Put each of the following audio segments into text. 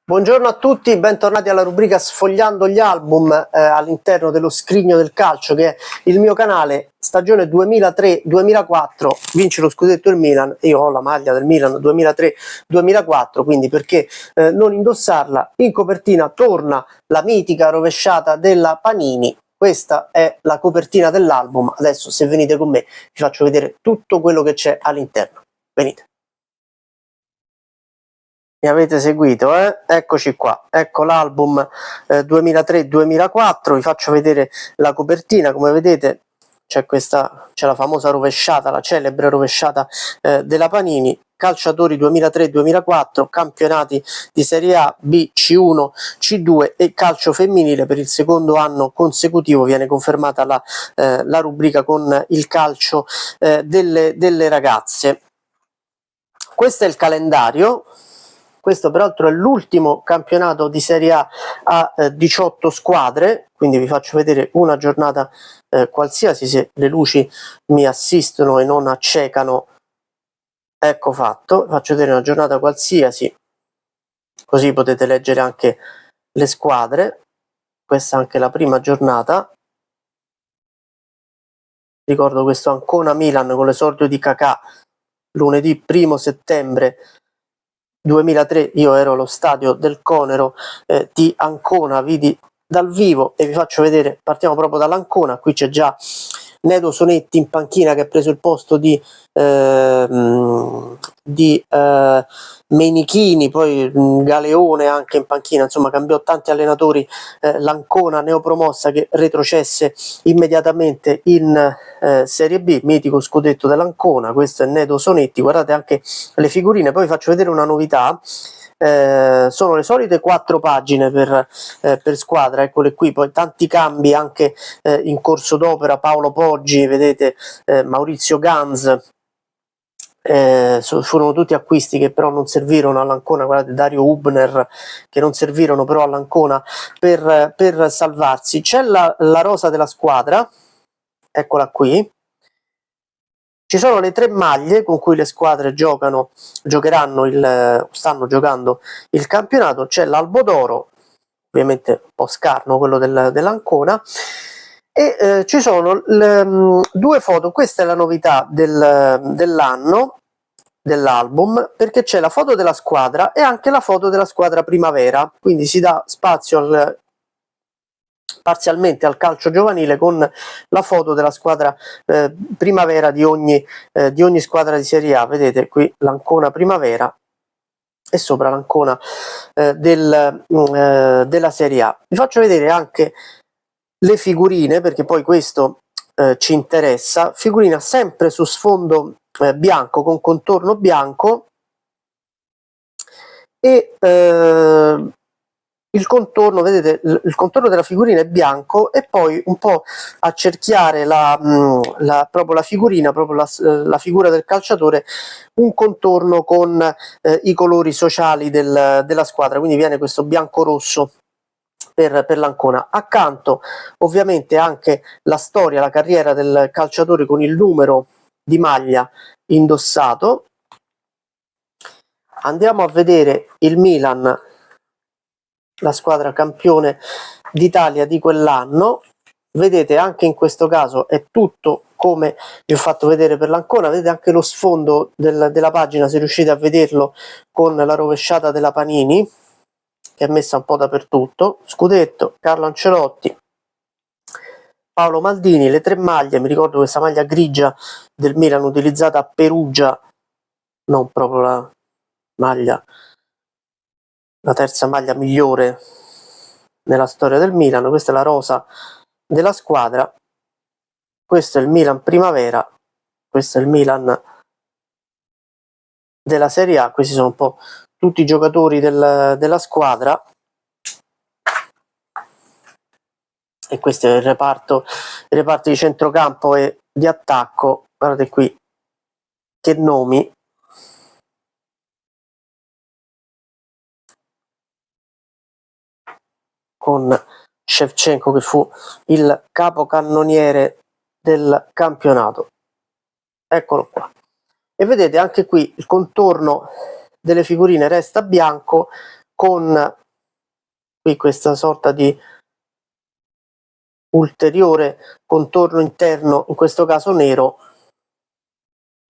Buongiorno a tutti, bentornati alla rubrica Sfogliando gli album all'interno dello Scrigno del Calcio, che è il mio canale. Stagione 2003-2004, vince lo scudetto il Milan, io ho la maglia del Milan 2003-2004, quindi perché non indossarla? In copertina torna la mitica rovesciata della Panini. Questa è la copertina dell'album. Adesso, se venite con me, vi faccio vedere tutto quello che c'è all'interno. Venite. Mi avete seguito, eh? Eccoci qua, ecco l'album 2003-2004, vi faccio vedere la copertina. Come vedete c'è la famosa rovesciata, la celebre rovesciata della Panini, calciatori 2003-2004, campionati di Serie A, B, C1, C2 e calcio femminile. Per il secondo anno consecutivo viene confermata la rubrica con il calcio delle ragazze. Questo è il calendario. Questo peraltro è l'ultimo campionato di Serie A 18 squadre, quindi vi faccio vedere una giornata qualsiasi, se le luci mi assistono e non accecano. Ecco fatto, vi faccio vedere una giornata qualsiasi, così potete leggere anche le squadre. Questa è anche la prima giornata. Ricordo questo Ancona-Milan con l'esordio di Kakà lunedì 1 settembre 2003. Io ero allo stadio del Conero di Ancona, vidi dal vivo e vi faccio vedere. Partiamo proprio dall'Ancona. Qui c'è già Nedo Sonetti in panchina, che ha preso il posto di Menichini, poi Galeone anche in panchina, insomma cambiò tanti allenatori l'Ancona neopromossa, che retrocesse immediatamente in Serie B, mitico scudetto dell'Ancona. Questo è Nedo Sonetti, guardate anche le figurine. Poi vi faccio vedere una novità. Sono le solite 4 pagine per squadra, eccole qui. Poi tanti cambi anche in corso d'opera. Paolo Poggi, vedete, Maurizio Ganz, furono tutti acquisti che però non servirono all'Ancona. Guardate, Dario Hubner, che non servirono però all'Ancona per salvarsi. C'è la rosa della squadra, eccola qui. Ci sono le 3 maglie con cui le squadre stanno giocando il campionato. C'è l'Albo d'Oro, ovviamente un po' scarno quello dell'Ancona, e ci sono 2 foto. Questa è la novità dell'anno, dell'album, perché c'è la foto della squadra e anche la foto della squadra primavera, quindi si dà spazio parzialmente al calcio giovanile con la foto della squadra primavera di ogni squadra di Serie A. Vedete qui l'Ancona primavera e sopra l'Ancona della Serie A. Vi faccio vedere anche le figurine, perché poi questo ci interessa. Figurina sempre su sfondo bianco, con contorno bianco, e il contorno, vedete, il contorno della figurina è bianco, e poi un po' a cerchiare proprio la figurina, proprio la figura del calciatore, un contorno con i colori sociali della squadra, quindi viene questo bianco-rosso per l'Ancona. Accanto ovviamente anche la storia, la carriera del calciatore con il numero di maglia indossato. Andiamo a vedere il Milan, la squadra campione d'Italia di quell'anno. Vedete, anche in questo caso è tutto come vi ho fatto vedere per l'Ancona. Vedete anche lo sfondo della pagina, se riuscite a vederlo, con la rovesciata della Panini, che è messa un po' dappertutto. Scudetto, Carlo Ancelotti, Paolo Maldini, le 3 maglie. Mi ricordo questa maglia grigia del Milan utilizzata a Perugia, non proprio la terza maglia migliore nella storia del Milan. Questa è la rosa della squadra, questo è il Milan primavera, questo è il Milan della Serie A. Questi sono un po' tutti i giocatori della squadra, e questo è il reparto di centrocampo e di attacco. Guardate qui che nomi: con Shevchenko, che fu il capocannoniere del campionato. Eccolo qua. E vedete anche qui il contorno delle figurine resta bianco, con qui questa sorta di ulteriore contorno interno, in questo caso nero,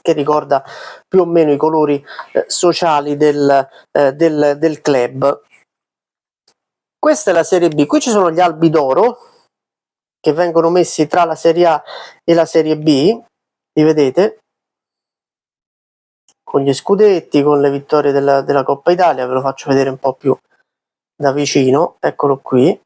che ricorda più o meno i colori sociali del club. Questa è la Serie B. Qui ci sono gli albi d'oro che vengono messi tra la Serie A e la Serie B, li vedete, con gli scudetti, con le vittorie della Coppa Italia. Ve lo faccio vedere un po' più da vicino, eccolo qui.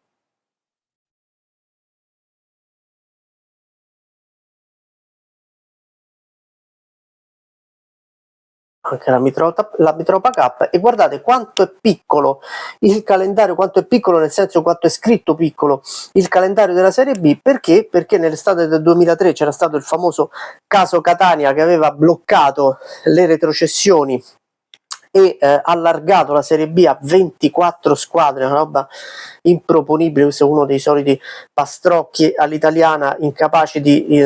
Anche la Mitropa Cup, e guardate quanto è piccolo il calendario, quanto è piccolo nel senso quanto è scritto piccolo il calendario della Serie B. Perché? Perché nell'estate del 2003 c'era stato il famoso caso Catania che aveva bloccato le retrocessioni e allargato la Serie B a 24 squadre, una roba improponibile. Questo è uno dei soliti pastrocchi all'italiana, incapaci di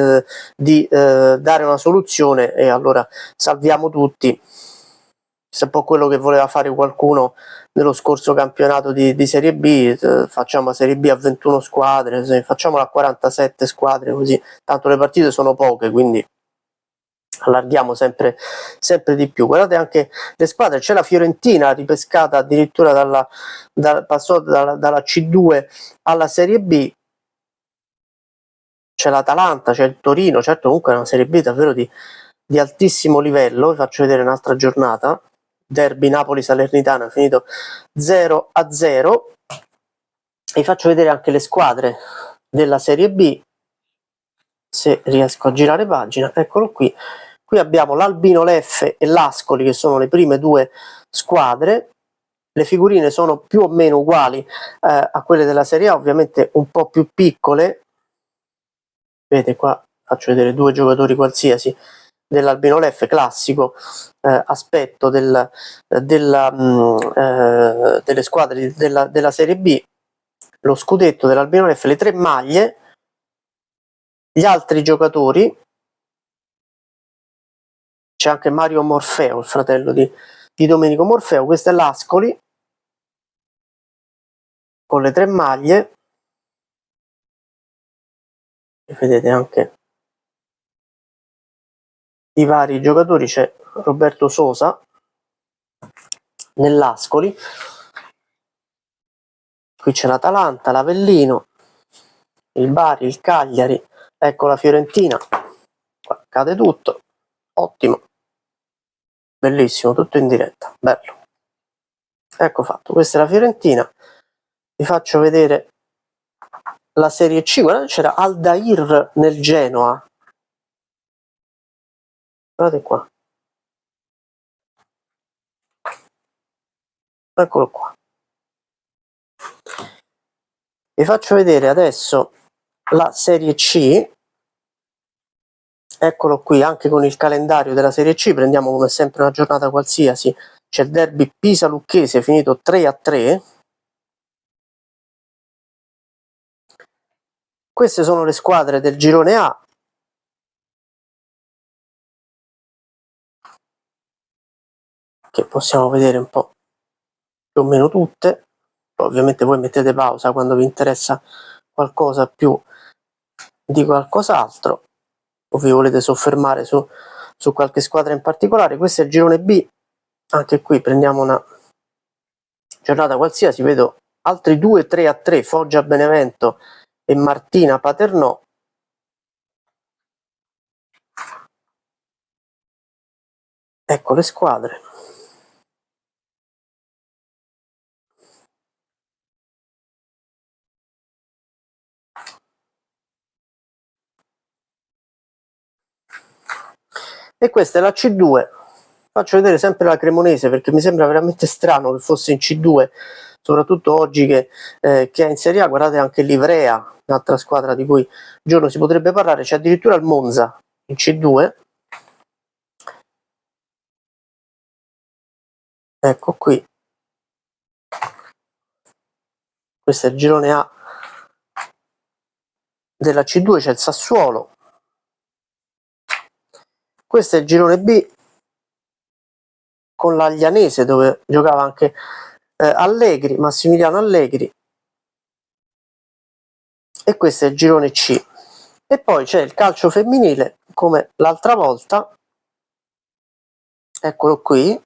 dare una soluzione, e allora salviamo tutti. Questo è un po' quello che voleva fare qualcuno nello scorso campionato di Serie B. Facciamo la Serie B a 21 squadre, facciamola a 47 squadre, così tanto le partite sono poche, quindi allarghiamo sempre di più. Guardate anche le squadre, c'è la Fiorentina ripescata addirittura passò dalla C2 alla Serie B, c'è l'Atalanta, c'è il Torino. Certo, comunque è una Serie B davvero di altissimo livello. Vi faccio vedere un'altra giornata, derby Napoli-Salernitana, è finito 0-0, e vi faccio vedere anche le squadre della Serie B, se riesco a girare pagina. Eccolo qui. Qui abbiamo l'Albino Leffe e l'Ascoli, che sono le prime due squadre. Le figurine sono più o meno uguali a quelle della Serie A, ovviamente un po' più piccole. Vedete qua, faccio vedere due giocatori qualsiasi dell'Albino Leffe, classico aspetto delle squadre della Serie B, lo scudetto dell'Albino Leffe, le 3 maglie, gli altri giocatori. C'è anche Mario Morfeo, il fratello di Domenico Morfeo. Questa è l'Ascoli con le 3 maglie, e vedete anche i vari giocatori. C'è Roberto Sosa nell'Ascoli, qui c'è l'Atalanta, l'Avellino, il Bari, il Cagliari, ecco la Fiorentina. Qua cade tutto, ottimo, bellissimo, tutto in diretta, bello. Ecco fatto, questa è la Fiorentina. Vi faccio vedere la Serie C. Guardate, c'era Aldair nel Genoa, guardate qua, eccolo qua. Vi faccio vedere adesso la Serie C, eccolo qui, anche con il calendario della Serie C. Prendiamo come sempre una giornata qualsiasi. C'è il derby Pisa-Lucchese, finito 3-3. Queste sono le squadre del girone A. Che possiamo vedere un po' più o meno tutte. Ovviamente voi mettete pausa quando vi interessa qualcosa più di qualcos'altro, o vi volete soffermare su qualche squadra in particolare. Questo è il girone B. Anche qui prendiamo una giornata qualsiasi. Vedo altri 2 3-3, Foggia Benevento e Martina Paternò. Ecco le squadre. E questa è la C2. Faccio vedere sempre la Cremonese perché mi sembra veramente strano che fosse in C2, soprattutto oggi che è in Serie A. Guardate anche l'Ivrea, un'altra squadra di cui un giorno si potrebbe parlare. C'è addirittura il Monza in C2. Ecco qui, questo è il girone A della C2, c'è il Sassuolo. Questo è il girone B con l'Aglianese, dove giocava anche Allegri, Massimiliano Allegri, e questo è il girone C. E poi c'è il calcio femminile, come l'altra volta, eccolo qui,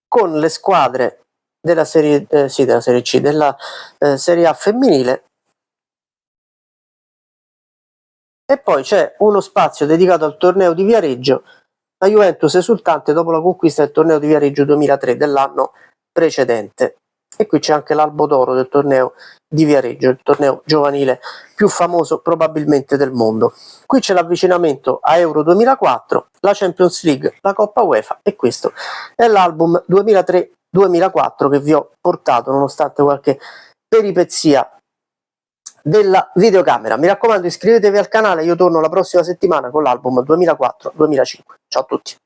con le squadre della serie, della serie C, della Serie A femminile, e poi c'è uno spazio dedicato al torneo di Viareggio, la Juventus esultante dopo la conquista del torneo di Viareggio 2003 dell'anno precedente. E qui c'è anche l'Albo d'Oro del torneo di Viareggio, il torneo giovanile più famoso probabilmente del mondo. Qui c'è l'avvicinamento a Euro 2004, la Champions League, la Coppa UEFA, e questo è l'album 2003-2004 che vi ho portato nonostante qualche peripezia della videocamera. Mi raccomando, iscrivetevi al canale, io torno la prossima settimana con l'album 2004-2005. Ciao a tutti.